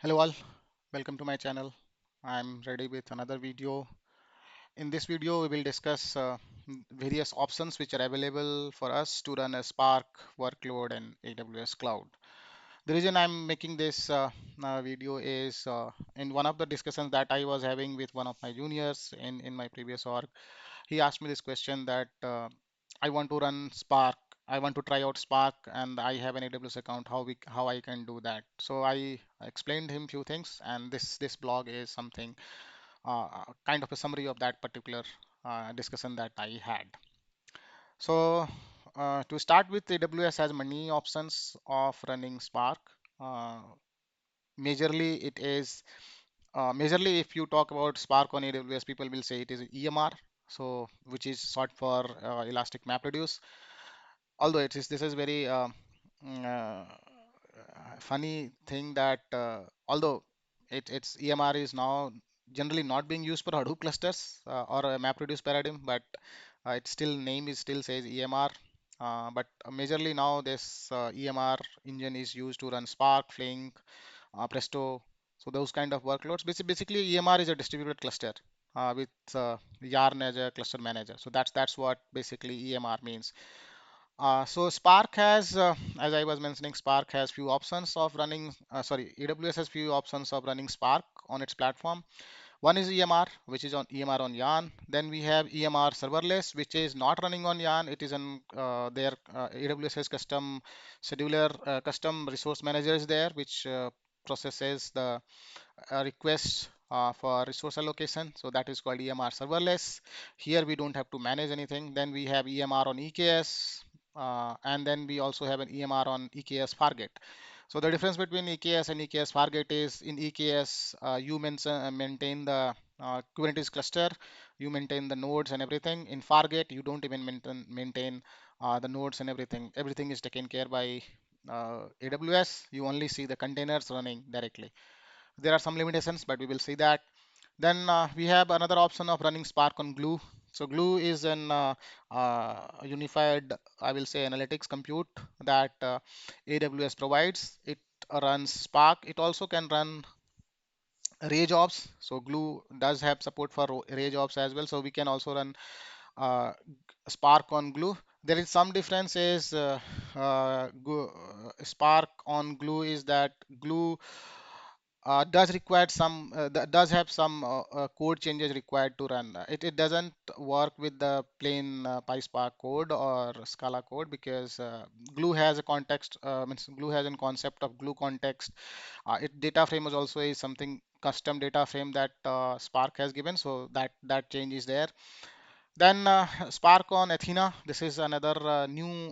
Hello all, welcome to my channel. I'm ready with another video. In this video, we will discuss various options which are available for us to run a Spark workload in AWS cloud. The reason I'm making this video is in one of the discussions that I was having with one of my juniors in my previous org, he asked me this question that I want to run Spark. I want to try out Spark and I have an AWS account. How I can do that? So I explained him few things, and this blog is something kind of a summary of that particular discussion that I had. So to start with, AWS has many options of running Spark. Uh, Majorly, it is majorly if you talk about Spark on AWS, people will say it is EMR, so which is short for Elastic MapReduce. Although it is this is very funny thing that although its EMR is now generally not being used for Hadoop clusters or a MapReduce paradigm, but its still name is still says EMR. But majorly now this EMR engine is used to run Spark, Flink, Presto, so those kind of workloads. Basically, EMR is a distributed cluster with Yarn as a cluster manager. So that's what basically EMR means. So Spark has, as I was mentioning, Spark has few options of running. AWS has few options of running Spark on its platform. One is EMR, which is on EMR on Yarn. Then we have EMR serverless, which is not running on Yarn. It is on their AWS has custom scheduler, custom resource manager is there, which processes the requests for resource allocation. So that is called EMR serverless. Here we don't have to manage anything. Then we have EMR on EKS, and then we also have an EMR on EKS Fargate. So the difference between EKS and EKS Fargate is in EKS, you maintain the Kubernetes cluster, you maintain the nodes and everything. In Fargate, you don't even maintain the nodes and everything. Everything is taken care by AWS. You only see the containers running directly. There are some limitations, but we will see that. Then we have another option of running Spark on Glue. So Glue is an unified, I will say, analytics compute that AWS provides. It runs Spark. It also can run Ray jobs. So Glue does have support for Ray jobs as well. So we can also run uh, Spark on Glue. There is some difference is Spark on Glue is that Glue does require some does have some code changes required to run. It doesn't work with the plain PySpark code or Scala code because Glue has a context means Glue has a concept of Glue context. It data frame is also is something custom data frame that Spark has given, so that change is there. Then Spark on Athena. This is another new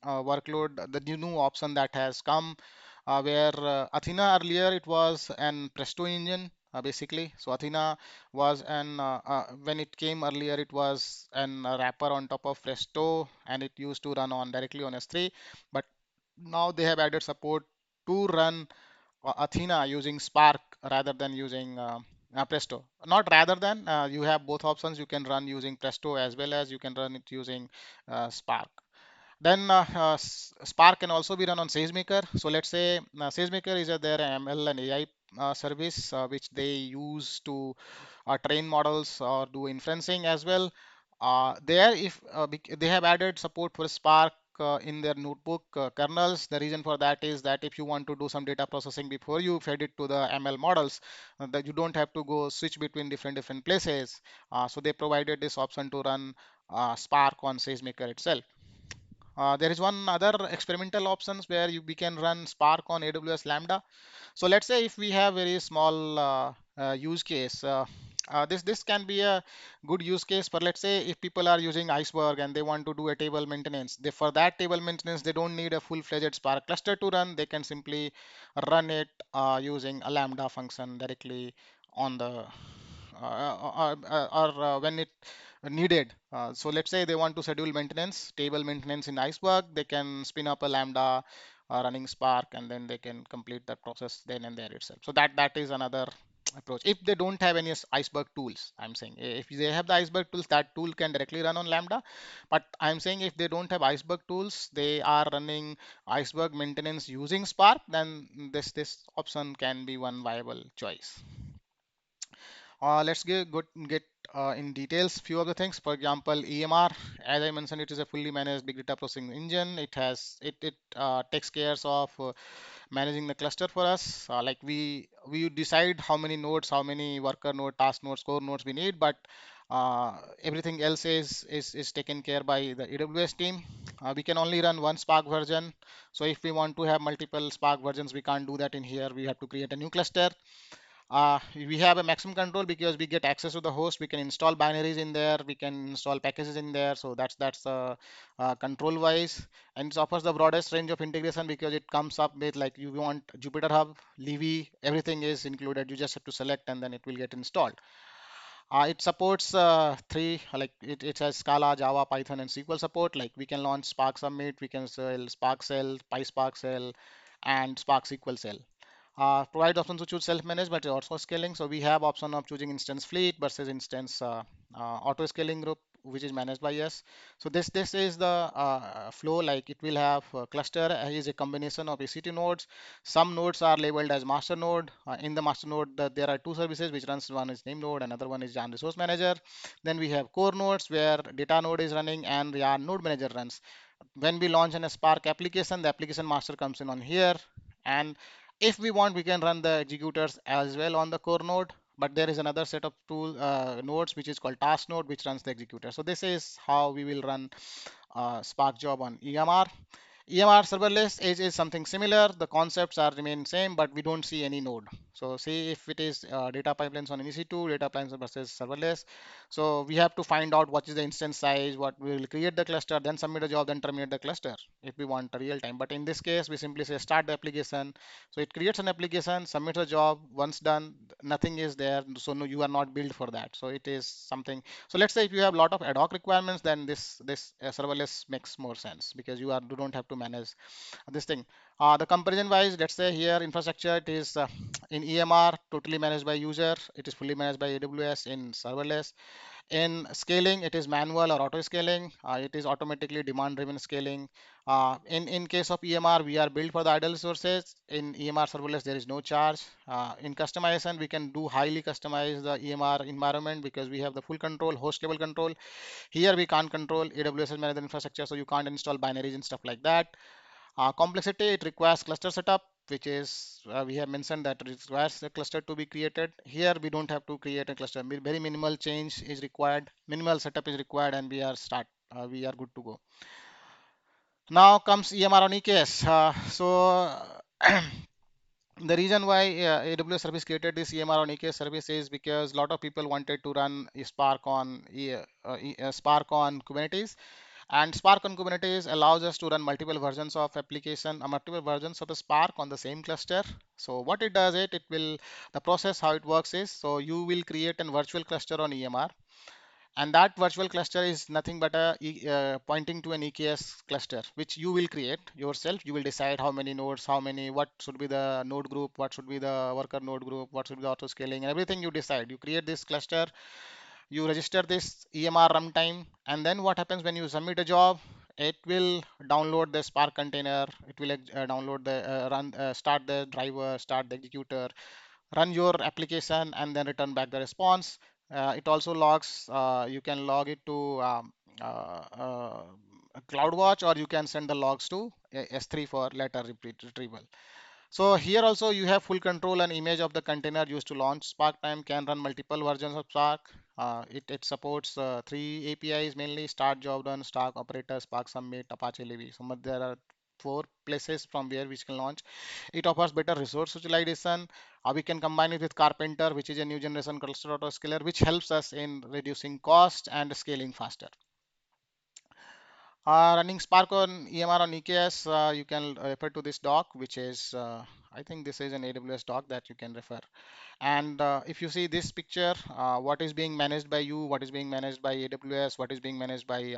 workload, the new option that has come, where Athena earlier it was an Presto engine basically. So Athena was an when it came earlier it was an wrapper on top of Presto and it used to run on directly on S3. But now they have added support to run Athena using Spark rather than using Presto. Not rather than, you have both options. You can run using Presto as well as you can run it using Spark. Then Spark can also be run on SageMaker. So let's say SageMaker is their ML and AI service which they use to train models or do inferencing as well. There, if they have added support for Spark in their notebook kernels. The reason for that is that if you want to do some data processing before you fed it to the ML models, that you don't have to go switch between different places. So they provided this option to run Spark on SageMaker itself. There is one other experimental options where we can run Spark on AWS Lambda. So let's say if we have very small use case, this can be a good use case for, let's say if people are using Iceberg and they want to do a table maintenance, for that table maintenance they don't need a full-fledged Spark cluster to run. They can simply run it using a Lambda function directly on the or when it needed. So let's say they want to schedule maintenance, table maintenance in Iceberg, they can spin up a Lambda running Spark, and then they can complete that process then and there itself. So that is another approach. If they don't have any iceberg tools, I'm saying if they have the iceberg tools, that tool can directly run on Lambda. But I'm saying if they don't have iceberg tools, they are running iceberg maintenance using Spark, then this option can be one viable choice. Let's get in details few of the things. For example, EMR, as I mentioned, it is a fully managed big data processing engine. It takes care of managing the cluster for us. Like we decide how many nodes, how many worker node, task nodes, core nodes we need, but everything else is taken care by the AWS team. We can only run one Spark version. So if we want to have multiple Spark versions, we can't do that in here. We have to create a new cluster. We have a maximum control because we get access to the host. We can install binaries in there. We can install packages in there. So that's control wise, and it offers the broadest range of integration because it comes up with like you want Jupyter Hub, Livy, everything is included. You just have to select and then it will get installed. It supports three, like it has Scala, Java, Python, and SQL support. Like we can launch Spark Summit, we can sell Spark Cell, PySpark Cell, and Spark SQL Cell. Provide option to choose self-managed, but also scaling. So we have option of choosing instance fleet versus instance auto scaling group, which is managed by us. So this is the flow. Like it will have cluster is a combination of EC2 nodes. Some nodes are labeled as master node. In the master node, there are two services which runs. One is name node, another one is Yarn resource manager. Then we have core nodes where data node is running and Yarn node manager runs. When we launch a Spark application, the application master comes in on here. And if we want, we can run the executors as well on the core node. But there is another set of tool nodes which is called task node, which runs the executor. So this is how we will run Spark job on EMR. EMR serverless is something similar. The concepts are remain same, but we don't see any node. So see if it is data pipelines on EC2, data pipelines versus serverless. So we have to find out what is the instance size, what we will create the cluster, then submit a job, then terminate the cluster if we want a real time. But in this case, we simply say start the application. So it creates an application, submits a job. Once done, nothing is there. So no, you are not built for that. So it is something. So let's say if you have a lot of ad hoc requirements, then this serverless makes more sense because you don't have to manage this thing. The comparison wise, let's say here infrastructure it is in EMR totally managed by user. It is fully managed by AWS in serverless. In scaling, it is manual or auto scaling. It is automatically demand-driven scaling. In case of EMR, we are built for the idle resources. In EMR serverless, there is no charge. In customization, we can do highly customize the EMR environment because we have the full control, host level control. Here we can't control AWS as managed infrastructure, so you can't install binaries and stuff like that. Complexity, it requires cluster setup, which is we have mentioned that it requires a cluster to be created. Here we don't have to create a cluster. Very minimal change is required, minimal setup is required, and we are good to go. Now comes EMR on EKS. The reason why AWS service created this EMR on EKS service is because a lot of people wanted to run Spark on Kubernetes. And Spark on Kubernetes allows us to run multiple versions of application, multiple versions of the Spark on the same cluster. So what it does, the process how it works is, so you will create a virtual cluster on EMR, and that virtual cluster is nothing but pointing to an EKS cluster, which you will create yourself. You will decide how many nodes, what should be the node group, what should be the worker node group, what should be the auto scaling, everything you decide. You create this cluster, you register this EMR runtime, and then what happens when you submit a job, it will download the Spark container, it will download the start the driver, start the executor, run your application, and then return back the response. It also logs, you can log it to CloudWatch, or you can send the logs to S3 for later retrieval. So here also you have full control and image of the container used to launch. Spark Time can run multiple versions of Spark. It supports three APIs mainly: Start, Job Done, Spark Operator, Spark Submit, Apache Levy. So there are four places from where we can launch. It offers better resource utilization. We can combine it with Carpenter, which is a new generation cluster autoscaler, which helps us in reducing cost and scaling faster. Running Spark on EMR on EKS, you can refer to this doc, which is, I think this is an AWS doc that you can refer. And if you see this picture, what is being managed by you, what is being managed by AWS, what is being managed by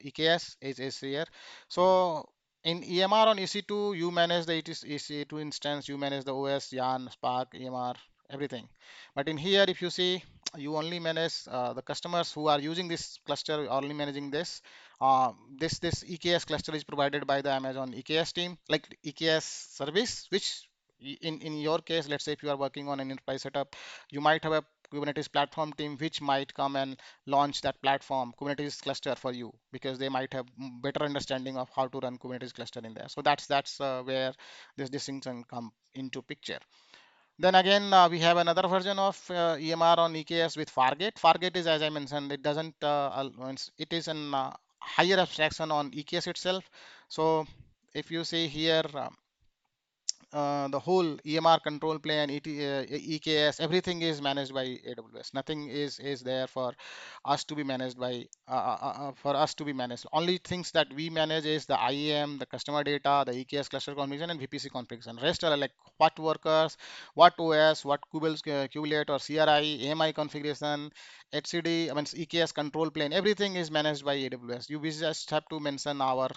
EKS is here. So in EMR on EC2, you manage the EC2 instance, you manage the OS, Yarn, Spark, EMR. everything. But in here, if you see, you only manage the customers who are using this cluster are only managing this. This EKS cluster is provided by the Amazon EKS team, like EKS service, which in your case, let's say if you are working on an enterprise setup, you might have a Kubernetes platform team which might come and launch that platform Kubernetes cluster for you, because they might have better understanding of how to run Kubernetes cluster in there. So that's where this distinction come into picture. Then again, we have another version of EMR on EKS with Fargate. Fargate is, as I mentioned, it doesn't, it is an higher abstraction on EKS itself. So if you see here, the whole EMR control plane, EKS, everything is managed by AWS. Nothing is there for us to be managed by for us to be managed. Only things that we manage is the IAM, the customer data, the EKS cluster configuration, and VPC configuration. Rest are like what workers, what OS, what kubelet or CRI, AMI configuration, HCD, I mean EKS control plane. Everything is managed by AWS. We just have to mention our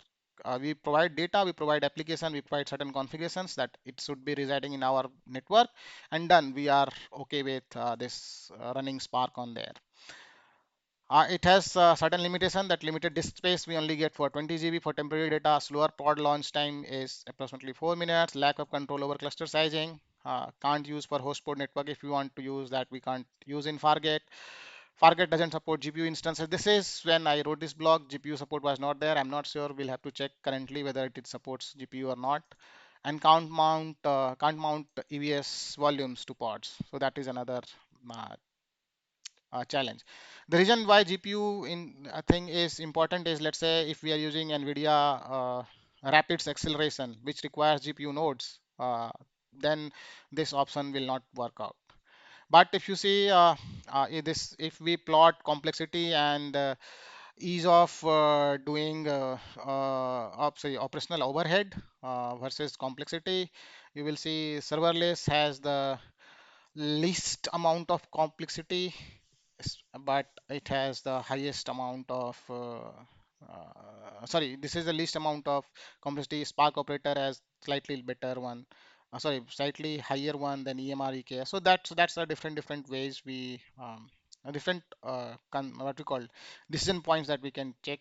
we provide data, we provide application, we provide certain configurations that it should be residing in our network, and done. We are okay with this running Spark on there. It has certain limitation, that limited disk space we only get for 20 GB for temporary data. Slower pod launch time is approximately 4 minutes. Lack of control over cluster sizing. Can't use for host port network. If you want to use that, we can't use in Fargate. Fargate doesn't support GPU instances. This is when I wrote this blog, GPU support was not there. I'm not sure. We'll have to check currently whether it supports GPU or not. And can't mount EVS volumes to pods. So that is another uh, challenge. The reason why GPU in I think is important is, let's say if we are using NVIDIA Rapids acceleration, which requires GPU nodes, then this option will not work out. But if you see if we plot complexity and ease of doing sorry, operational overhead versus complexity, you will see serverless has the least amount of complexity, but it has the highest amount of sorry, this is the least amount of complexity. Spark operator has slightly better one, sorry, slightly higher one than EMR EKS. So that's a different ways we a different what we call decision points that we can check.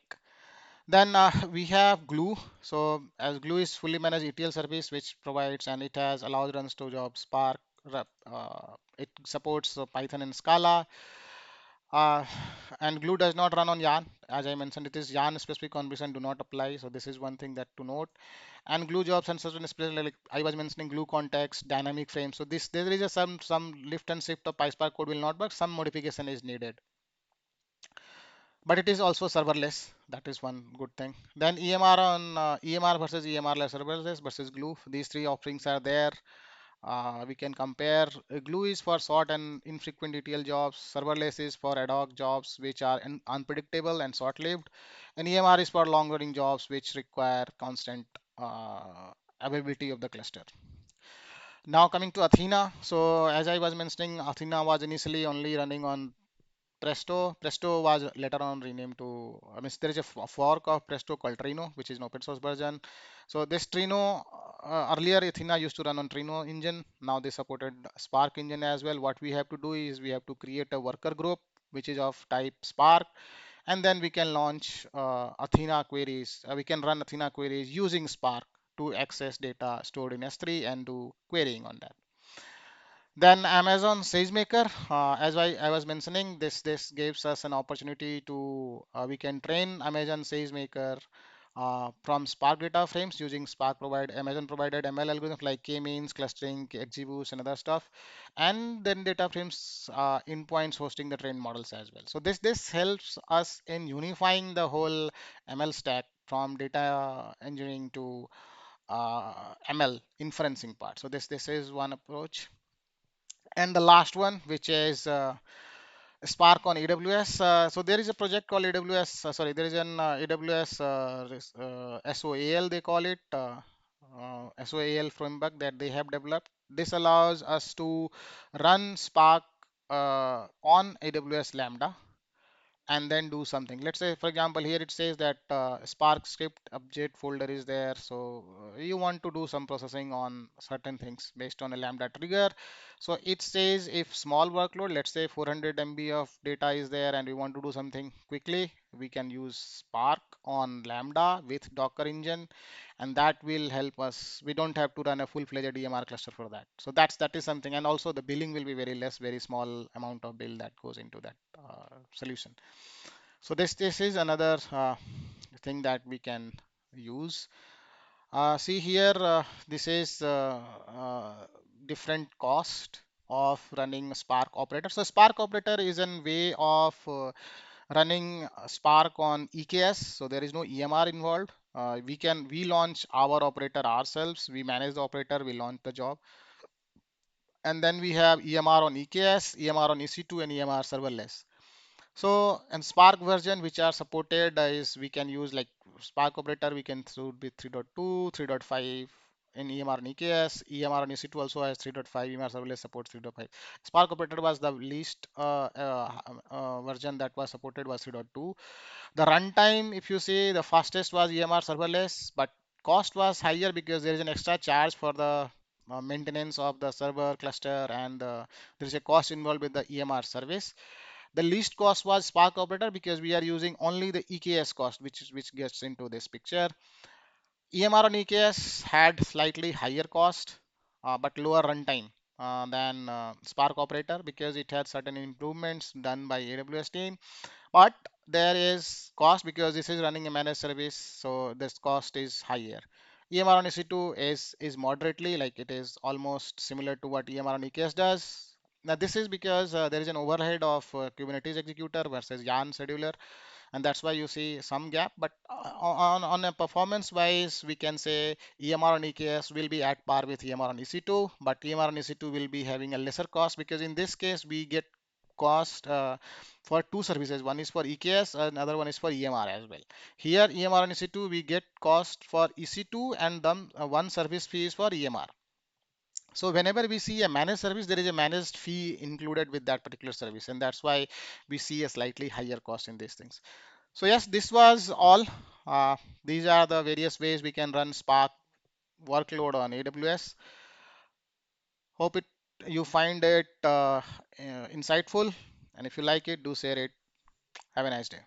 Then we have Glue. So as Glue is fully managed ETL service, which provides and it has allows runs to job Spark. It supports Python and Scala. Uh, and Glue does not run on Yarn. As I mentioned, it is Yarn specific configuration do not apply. So this is one thing that to note. And Glue jobs and certain like I was mentioning, Glue context, dynamic frame. So this there is a some lift and shift of PySpark code will not work. Some modification is needed, but it is also serverless. That is one good thing. Then EMR on EMR versus EMR less serverless versus Glue. These three offerings are there. We can compare. Glue is for short and infrequent ETL jobs. Serverless is for ad hoc jobs which are unpredictable and short-lived. And EMR is for long-running jobs which require constant availability of the cluster. Now coming to Athena. So as I was mentioning, Athena was initially only running on Presto. Presto was later on renamed to, I mean, there is a fork of Presto called Trino, which is an open source version. So this Trino, earlier Athena used to run on Trino engine. Now they supported Spark engine as well. What we have to do is we have to create a worker group, which is of type Spark, and then we can launch Athena queries. We can run Athena queries using Spark to access data stored in S3 and do querying on that. Then Amazon SageMaker, I was mentioning, this gives us an opportunity to we can train Amazon SageMaker from Spark data frames using Spark provide Amazon provided ML algorithms like k-means, clustering, XGBoost, and other stuff, and then data frames endpoints hosting the trained models as well. So this helps us in unifying the whole ML stack from data engineering to ML inferencing part. So this is one approach. And the last one, which is Spark on AWS. So there is a project called AWS. Sorry, there is an AWS SOAL, they call it SOAL framework that they have developed. This allows us to run Spark on AWS Lambda, and then do something. Let's say, for example, here it says that Spark script update folder is there. So you want to do some processing on certain things based on a Lambda trigger. So it says if small workload, let's say 400 MB of data is there and we want to do something quickly, we can use Spark on Lambda with Docker engine, and that will help us. We don't have to run a full-fledged EMR cluster for that. So that is something, and also the billing will be very less, very small amount of bill that goes into that solution. So this is another thing that we can use. See here, this is different cost of running Spark operator. So Spark operator is a way of running Spark on EKS. So there is no EMR involved. We launch our operator ourselves. We manage the operator. We launch the job, and then we have EMR on EKS, EMR on EC2, and EMR serverless. So, and Spark version which are supported is we can use like Spark operator, we can suit with 3.2, 3.5 in EMR and EKS. EMR and EC2 also has 3.5, EMR serverless supports 3.5. Spark operator was the least version that was supported was 3.2. The runtime, if you see, the fastest was EMR serverless, but cost was higher because there is an extra charge for the maintenance of the server cluster, and there is a cost involved with the EMR service. The least cost was Spark operator because we are using only the EKS cost, which gets into this picture. EMR on EKS had slightly higher cost, but lower runtime than Spark operator because it had certain improvements done by AWS team. But there is cost because this is running a managed service, so this cost is higher. EMR on EC2 is moderately, like it is almost similar to what EMR on EKS does. Now this is because there is an overhead of Kubernetes executor versus Yarn scheduler, and that's why you see some gap. But on a performance wise, we can say EMR on EKS will be at par with EMR on EC2, but EMR on EC2 will be having a lesser cost because in this case we get cost for two services. One is for EKS, another one is for EMR as well. Here EMR and EC2 we get cost for EC2, and then one service fee is for EMR. So whenever we see a managed service, there is a managed fee included with that particular service, and that's why we see a slightly higher cost in these things. So yes, this was all. Uh, these are the various ways we can run Spark workload on AWS. Hope it you find it insightful, and if you like it, do share it. Have a nice day.